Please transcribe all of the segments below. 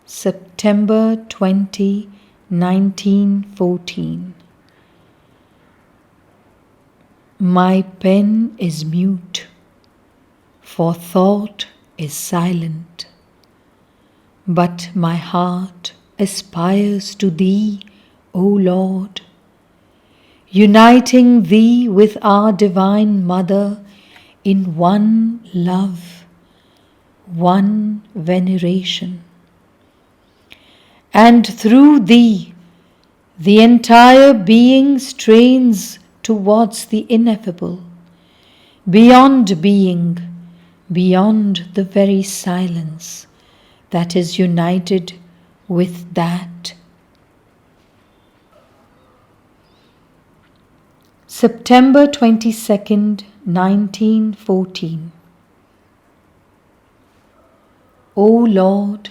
September 20, 1914. My pen is mute, for thought is silent, but my heart aspires to Thee, O Lord, uniting Thee with our Divine Mother in one love, one veneration. And through Thee, the entire being strains towards the ineffable, beyond being, beyond the very silence that is united with that. September 22nd, 1914. O Lord,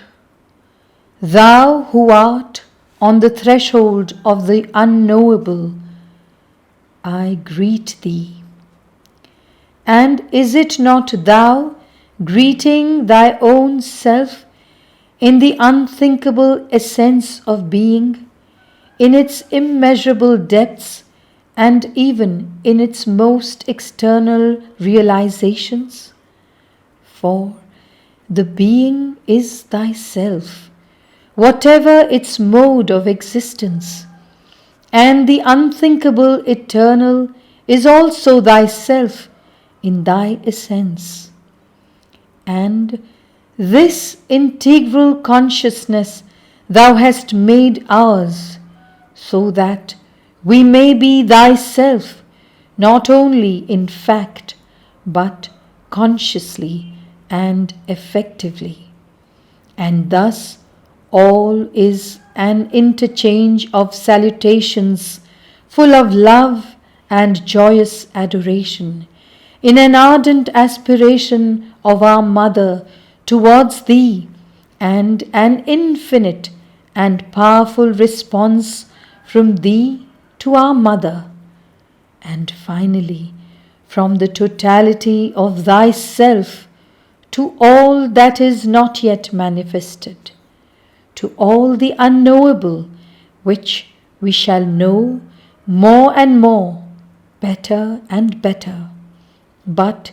Thou who art on the threshold of the unknowable, I greet Thee. And is it not Thou greeting Thy own self in the unthinkable essence of being, in its immeasurable depths, and even in its most external realizations? For the being is Thyself, whatever its mode of existence, and the unthinkable eternal is also Thyself in Thy essence. And this integral consciousness Thou hast made ours, so that we may be Thyself not only in fact, but consciously and effectively. And thus all is an interchange of salutations full of love and joyous adoration, in an ardent aspiration of our Mother towards Thee, and an infinite and powerful response from Thee to our Mother, and finally from the totality of Thyself to all that is not yet manifested, to all the unknowable which we shall know more and more, better and better, but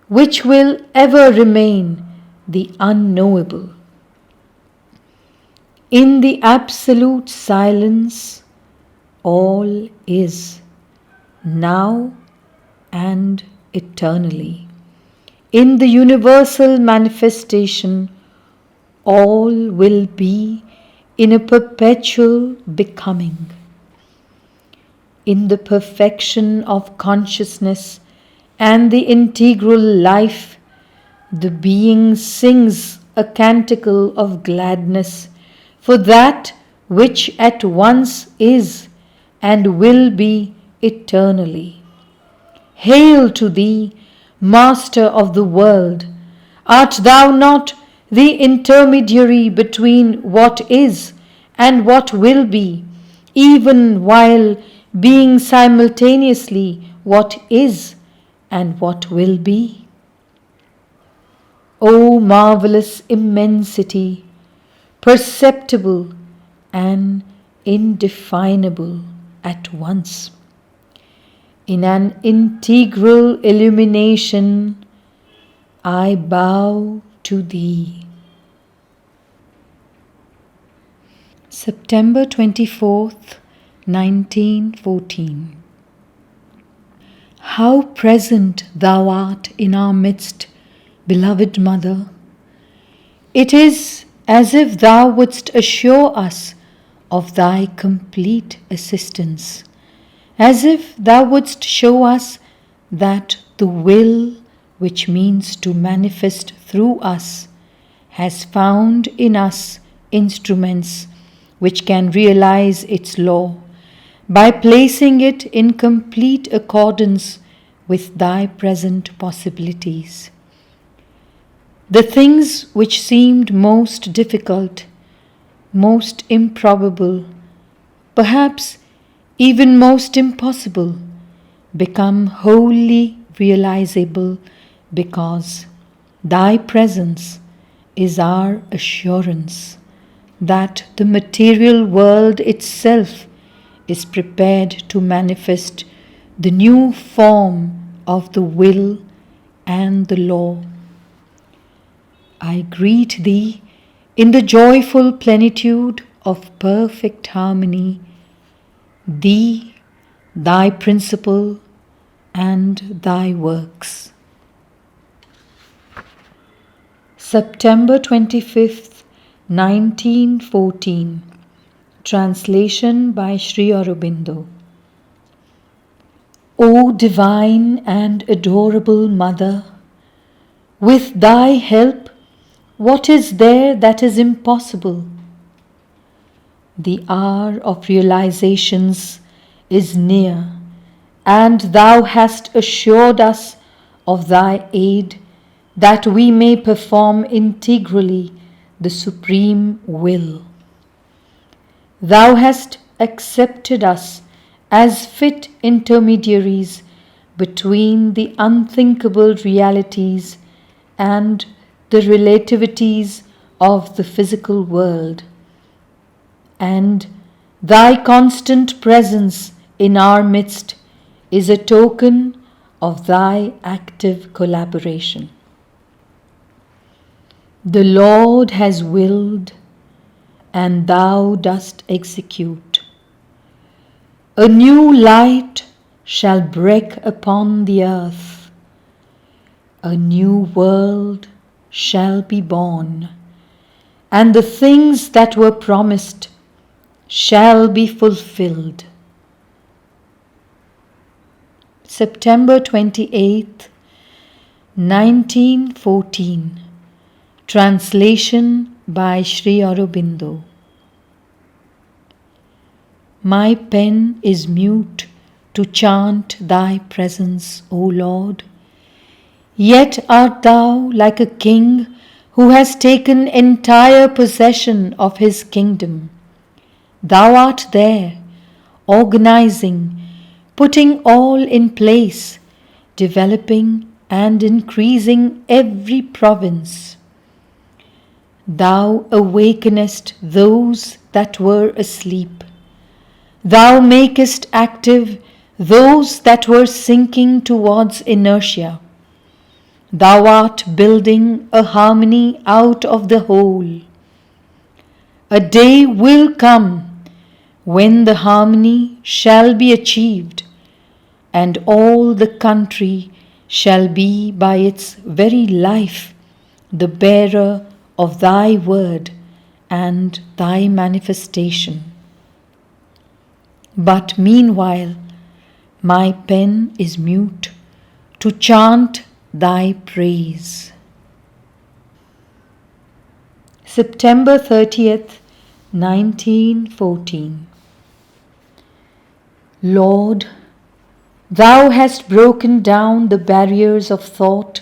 which will ever remain the unknowable. In the absolute silence, all is, now and eternally. In the universal manifestation, all will be in a perpetual becoming. In the perfection of consciousness and the integral life, the being sings a canticle of gladness for that which at once is and will be eternally. Hail to Thee, Master of the world! Art Thou not the intermediary between what is and what will be, even while being simultaneously what is and what will be? O marvelous immensity, perceptible and indefinable at once! In an integral illumination, I bow to Thee. September 24th, 1914. How present Thou art in our midst, beloved Mother! It is as if Thou wouldst assure us of Thy complete assistance, as if Thou wouldst show us that the will, which means to manifest through us, has found in us instruments which can realize its law, by placing it in complete accordance with Thy present possibilities. The things which seemed most difficult, most improbable, perhaps even most impossible, become wholly realizable because Thy presence is our assurance, that the material world itself is prepared to manifest the new form of the will and the law. I greet thee in the joyful plenitude of perfect harmony, thee, thy principle, and thy works. September 25th, 1914. Translation by Sri Aurobindo. O divine and adorable Mother, with thy help, what is there that is impossible? The hour of realizations is near, and thou hast assured us of thy aid that we may perform integrally the supreme will. Thou hast accepted us as fit intermediaries between the unthinkable realities and the relativities of the physical world, and thy constant presence in our midst is a token of thy active collaboration. The Lord has willed, and thou dost execute. A new light shall break upon the earth. A new world shall be born, and the things that were promised shall be fulfilled. September 28th, 1914. Translation by Sri Aurobindo. My pen is mute to chant thy presence, O Lord. Yet art thou like a king who has taken entire possession of his kingdom. Thou art there, organizing, putting all in place, developing and increasing every province. Thou awakenest those that were asleep. Thou makest active those that were sinking towards inertia. Thou art building a harmony out of the whole. A day will come when the harmony shall be achieved, and all the country shall be by its very life the bearer of thy word and thy manifestation. But meanwhile, my pen is mute to chant thy praise. September 30th, 1914. Lord, thou hast broken down the barriers of thought,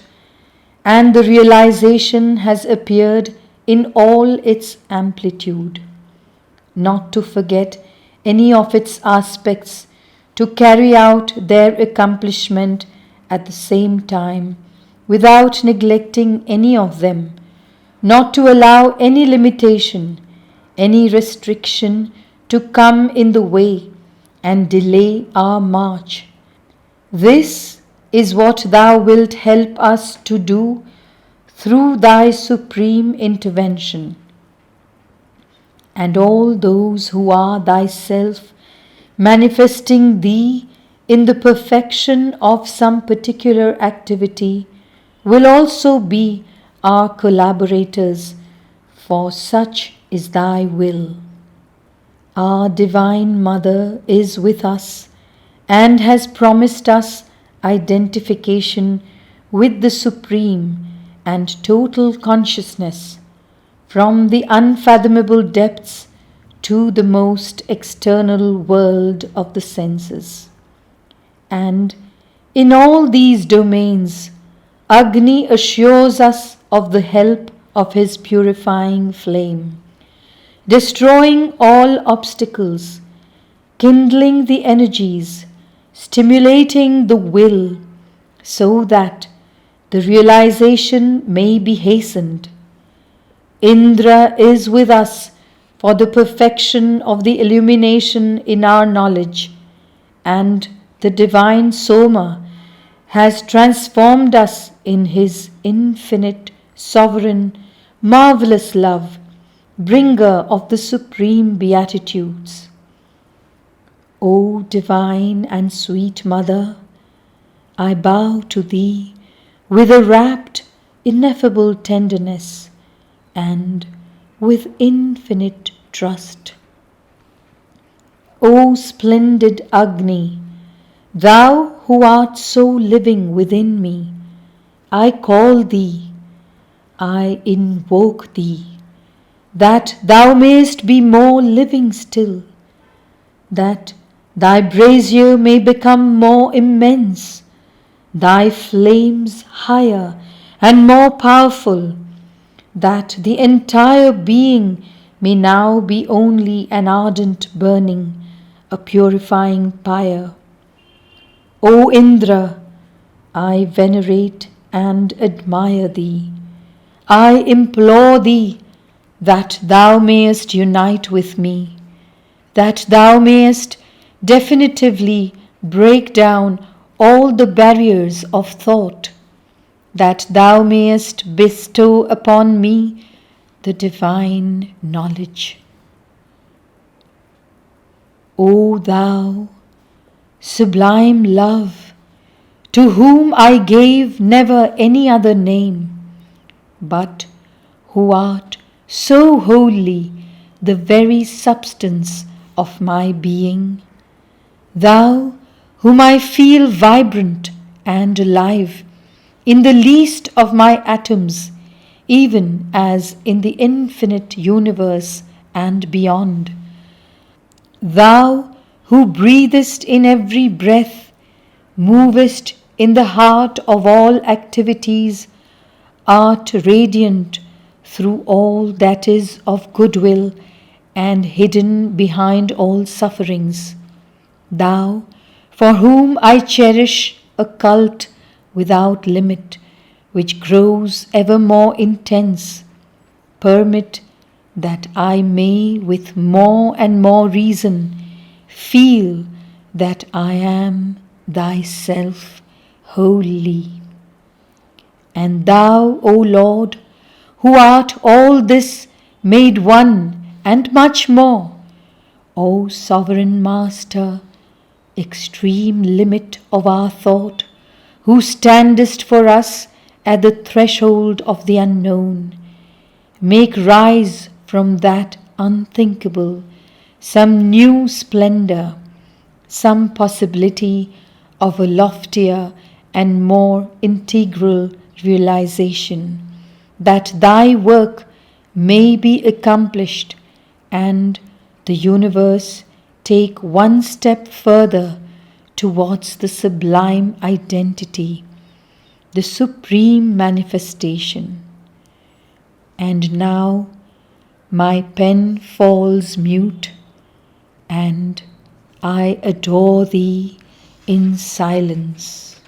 and the realization has appeared in all its amplitude. Not to forget any of its aspects, to carry out their accomplishment at the same time, without neglecting any of them, not to allow any limitation, any restriction to come in the way and delay our march. This is what thou wilt help us to do through thy supreme intervention. And all those who are thyself manifesting thee in the perfection of some particular activity will also be our collaborators, for such is thy will. Our Divine Mother is with us and has promised us identification with the Supreme and total consciousness, from the unfathomable depths to the most external world of the senses. And in all these domains, Agni assures us of the help of his purifying flame, destroying all obstacles, kindling the energies, stimulating the will, so that the realization may be hastened. Indra is with us for the perfection of the illumination in our knowledge, and the divine Soma has transformed us in his infinite, sovereign, marvelous love, bringer of the supreme beatitudes. O divine and sweet Mother, I bow to thee with a rapt, ineffable tenderness and with infinite trust. O splendid Agni, thou who art so living within me, I call thee, I invoke thee, that thou mayest be more living still, that thy brazier may become more immense, thy flames higher and more powerful, that the entire being may now be only an ardent burning, a purifying pyre. O Indra, I venerate and admire thee. I implore thee that thou mayest unite with me, that thou mayest definitively break down all the barriers of thought, that thou mayest bestow upon me the divine knowledge. O thou, sublime love, to whom I gave never any other name, but who art so wholly the very substance of my being, thou whom I feel vibrant and alive in the least of my atoms, even as in the infinite universe and beyond, thou who breathest in every breath, movest in the heart of all activities, art radiant through all that is of goodwill and hidden behind all sufferings, thou for whom I cherish a cult without limit, which grows ever more intense, permit that I may with more and more reason feel that I am thyself wholly. And thou, O Lord, who art all this made one and much more, O sovereign Master, extreme limit of our thought, who standest for us at the threshold of the unknown, make rise from that unthinkable some new splendor, some possibility of a loftier and more integral realization, that thy work may be accomplished and the universe take one step further towards the sublime identity, the supreme manifestation. And now my pen falls mute, and I adore thee in silence.